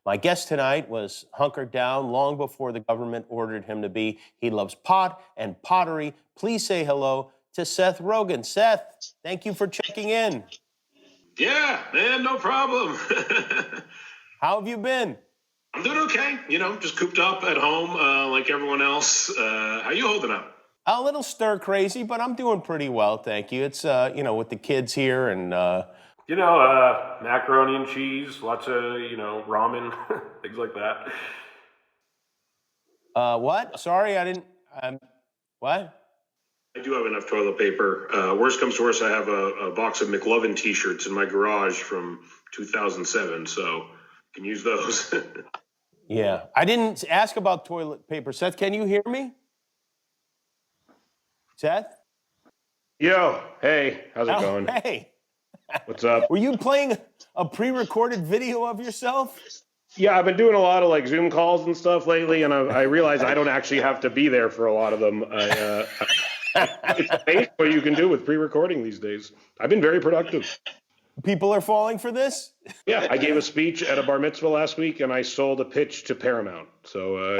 My guest tonight was hunkered down long before the government ordered him to be. He loves pot and pottery. Please say hello to Seth Rogen. Seth, thank you for checking in. Yeah, man, no problem. How have you been? I'm doing okay. Just cooped up at home like everyone else. How you holding up? A little stir crazy, but I'm doing pretty well, thank you. It's, with the kids here and, macaroni and cheese, lots of, ramen, things like that. what? Sorry, I didn't, what? I do have enough toilet paper. Worst comes to worst, I have a box of McLovin t-shirts in my garage from 2007, so can use those. Yeah, I didn't ask about toilet paper. Seth, can you hear me? Seth? Yo, hey, how's it going? Hey. What's up? Were you playing a pre-recorded video of yourself? Yeah, I've been doing a lot of Zoom calls and stuff lately, and I realize I don't actually have to be there for a lot of them. It's amazing what you can do with pre-recording these days. I've been very productive. People are falling for this? Yeah, I gave a speech at a bar mitzvah last week, and I sold a pitch to Paramount. So,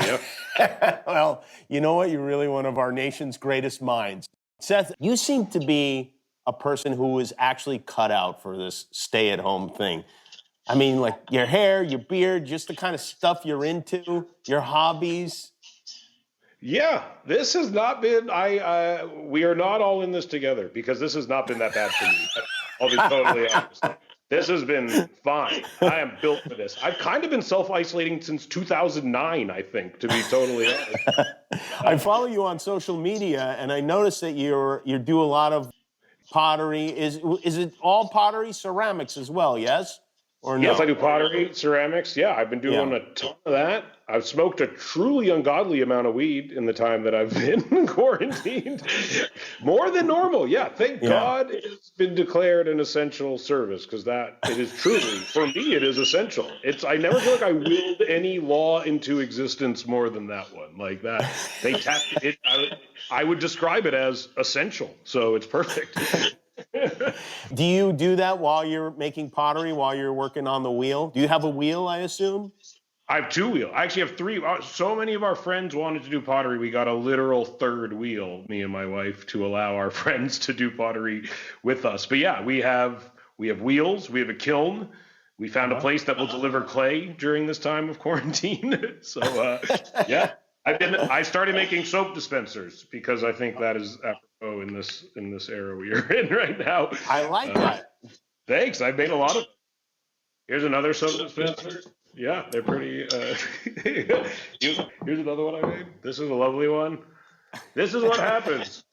yeah. Well, you know what? You're really one of our nation's greatest minds. Seth, you seem to be a person who is actually cut out for this stay-at-home thing. I mean, like your hair, your beard, just the kind of stuff you're into, your hobbies. Yeah, this has not been, we are not all in this together because this has not been that bad for me. I'll be totally honest. This has been fine. I am built for this. I've kind of been self-isolating since 2009, I think, to be totally honest. I follow you on social media, and I noticed that you do a lot of pottery. Is it all pottery, ceramics as well? Yes or no? Yes, I do pottery, ceramics. Yeah, I've been doing a ton of that. I've smoked a truly ungodly amount of weed in the time that I've been quarantined. More than normal. Yeah, thank God it's been declared an essential service because it is truly, for me, it is essential. I never feel like I willed any law into existence more than that one. Like that, they tapped it. I would describe it as essential. So it's perfect. Do you do that while you're making pottery, while you're working on the wheel? Do you have a wheel, I assume? I have two wheels. I actually have three. So many of our friends wanted to do pottery. We got a literal third wheel, me and my wife, to allow our friends to do pottery with us. But yeah, we have wheels. We have a kiln. We found a place that will deliver clay during this time of quarantine. So yeah, I started making soap dispensers because I think that is apropos in this era we are in right now. I like that. Thanks. I've made a lot of. Here's another soap dispenser. Yeah, they're pretty. Here's another one I made. This is a lovely one. This is what happens.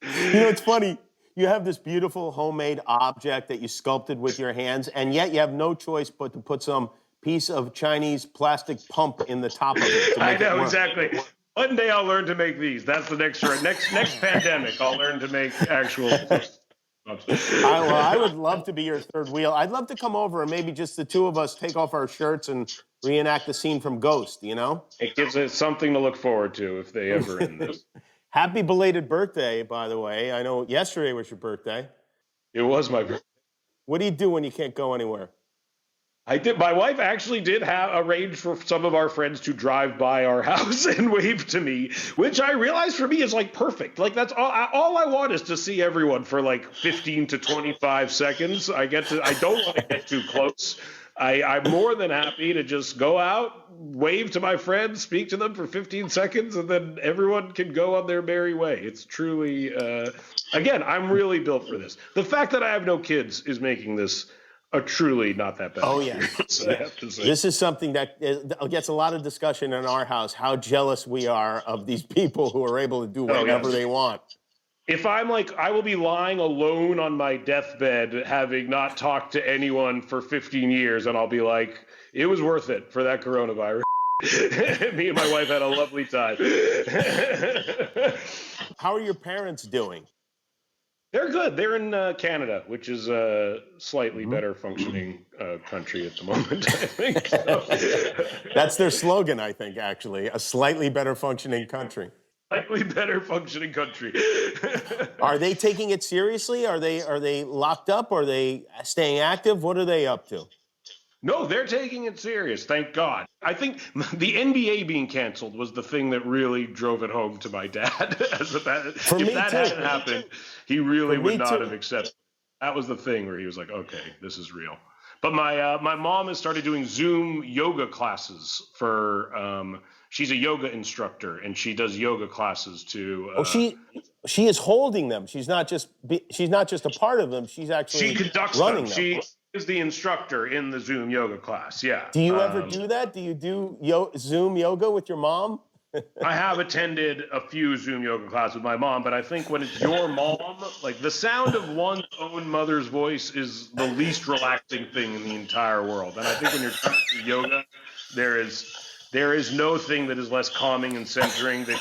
It's funny. You have this beautiful homemade object that you sculpted with your hands, and yet you have no choice but to put some piece of Chinese plastic pump in the top of it. I know, exactly. One day I'll learn to make these. That's the next pandemic. I'll learn to make actual. I would love to be your third wheel. I'd love to come over and maybe just the two of us take off our shirts and reenact the scene from Ghost, It gives us something to look forward to if they ever end this. Happy belated birthday, by the way. I know yesterday was your birthday. It was my birthday. What do you do when you can't go anywhere? I did. My wife actually did arrange for some of our friends to drive by our house and wave to me, which I realized for me is perfect. That's all I want is to see everyone for 15 to 25 seconds. I don't want to get too close. I'm more than happy to just go out, wave to my friends, speak to them for 15 seconds, and then everyone can go on their merry way. It's truly, again, I'm really built for this. The fact that I have no kids is making this truly not that bad. Oh, yeah. This is something that gets a lot of discussion in our house, how jealous we are of these people who are able to do whatever they want. If I'm I will be lying alone on my deathbed, having not talked to anyone for 15 years, and I'll be like, it was worth it for that coronavirus. Me and my wife had a lovely time. How are your parents doing? They're good. They're in Canada, which is a slightly better functioning country at the moment, I think. That's their slogan, I think, actually. A slightly better functioning country. Slightly better functioning country. Are they taking it seriously? Are they locked up? Are they staying active? What are they up to? No, they're taking it serious, thank God. I think the NBA being canceled was the thing that really drove it home to my dad. For If me that too. hadn't happened, he For really would me not too. have accepted. That was the thing where he was like, okay, this is real. But my mom has started doing Zoom yoga classes for she's a yoga instructor and she does yoga classes to Oh, she is holding them. She's not just a part of them. She's she actually conducts them. running them. She is the instructor in the Zoom yoga class. Yeah. Do you ever do that? Do you do Zoom yoga with your mom? I have attended a few Zoom yoga classes with my mom, but I think when it's your mom, like the sound of one's own mother's voice is the least relaxing thing in the entire world. And I think when you're trying to do yoga, there is no thing that is less calming and centering than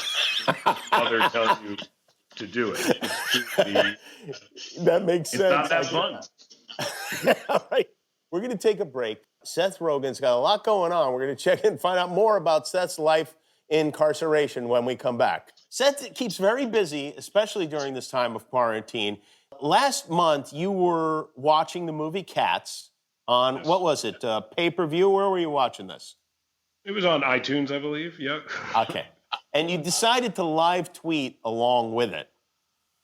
your mother tells you to do it. That makes sense. It's not that fun. All right. We're going to take a break. Seth Rogen's got a lot going on. We're going to check in and find out more about Seth's life in incarceration when we come back. Seth keeps very busy, especially during this time of quarantine. Last month, you were watching the movie Cats on, what was it, pay-per-view? Where were you watching this? It was on iTunes, I believe. Yep. Okay. And you decided to live tweet along with it.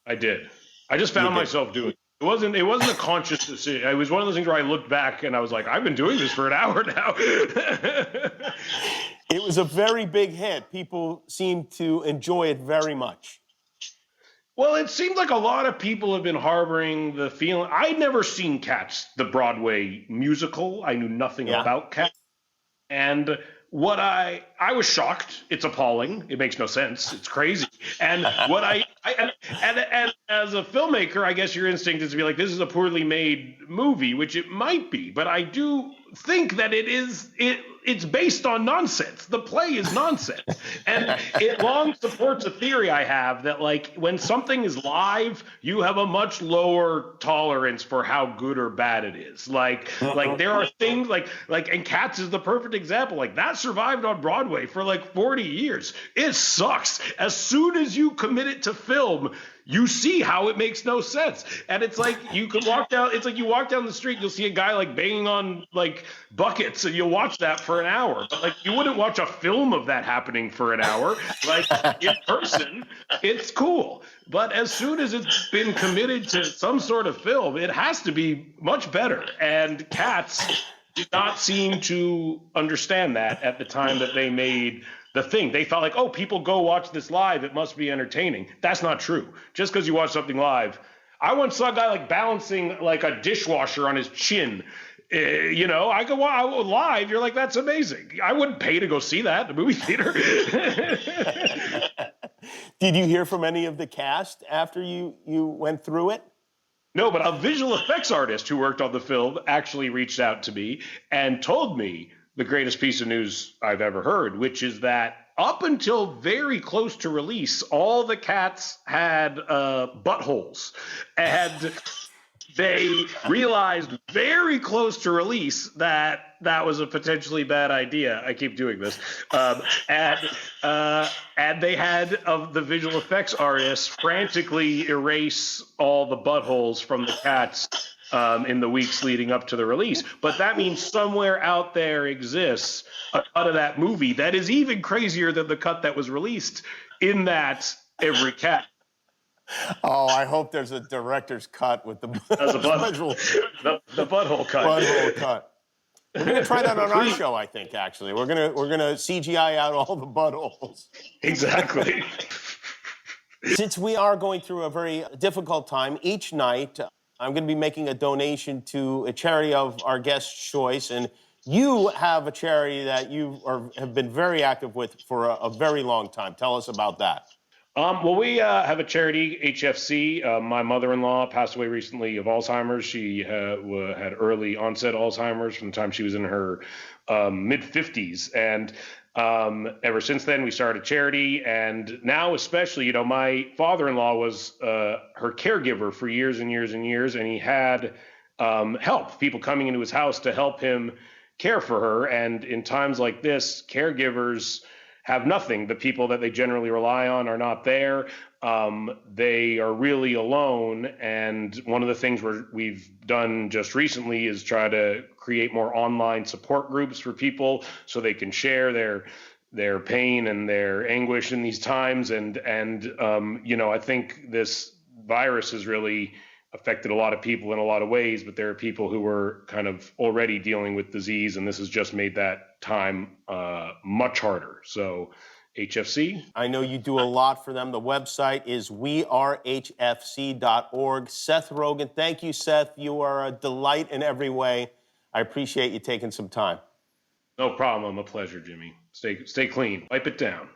I did. I just found myself doing it. It wasn't a conscious decision. It was one of those things where I looked back and I was like, I've been doing this for an hour now. It was a very big hit. People seem to enjoy it very much. Well, it seemed like a lot of people have been harboring the feeling. I'd never seen Cats, the Broadway musical. I knew nothing about Cats. And what I was shocked. It's appalling. It makes no sense. It's crazy. And what and as a filmmaker, I guess your instinct is to be like, this is a poorly made movie, which it might be. But I do think that it's based on nonsense. The play is nonsense. And it long supports a theory I have that, like, when something is live, you have a much lower tolerance for how good or bad it is. Like there are things like and Cats is the perfect example. Like, that survived on Broadway for like 40 years. It sucks. As soon as you commit it to film, you see how it makes no sense. And it's like you walk down the street, you'll see a guy like banging on like buckets, and you'll watch that for an hour. But like, you wouldn't watch a film of that happening for an hour. Like, in person, it's cool. But as soon as it's been committed to some sort of film, it has to be much better. And Cats did not seem to understand that at the time that they made the thing. They thought like, oh, people go watch this live, it must be entertaining. That's not true. Just because you watch something live. I once saw a guy like balancing like a dishwasher on his chin. I go live. You're like, that's amazing. I wouldn't pay to go see that in the movie theater. Did you hear from any of the cast after you went through it? No, but a visual effects artist who worked on the film actually reached out to me and told me the greatest piece of news I've ever heard, which is that up until very close to release, all the Cats had buttholes. And they realized very close to release that was a potentially bad idea. I keep doing this. And they had the visual effects artists frantically erase all the buttholes from the Cats in the weeks leading up to the release. But that means somewhere out there exists a cut of that movie that is even crazier than the cut that was released, in that every cat. Oh, I hope there's a director's cut with the butthole cut. Butthole cut. We're gonna try that on our show, I think. Actually, we're gonna CGI out all the buttholes. Exactly. Since we are going through a very difficult time, each night I'm going to be making a donation to a charity of our guest's choice, and you have a charity that you have been very active with for a very long time. Tell us about that. Well, we have a charity, HFC. My mother-in-law passed away recently of Alzheimer's. She had early onset Alzheimer's from the time she was in her mid-50s. And ever since then, we started a charity. And now especially, my father-in-law was her caregiver for years and years and years. And he had help, people coming into his house to help him care for her. And in times like this, caregivers have nothing. The people that they generally rely on are not there. they are really alone. And one of the things we've done just recently is try to create more online support groups for people so they can share their pain and their anguish in these times. And I think this virus has really affected a lot of people in a lot of ways, but there are people who were kind of already dealing with disease, and this has just made that time much harder. So HFC. I know you do a lot for them. The website is wearehfc.org. Seth Rogen, thank you, Seth. You are a delight in every way. I appreciate you taking some time. No problem. A pleasure, Jimmy. Stay clean. Wipe it down.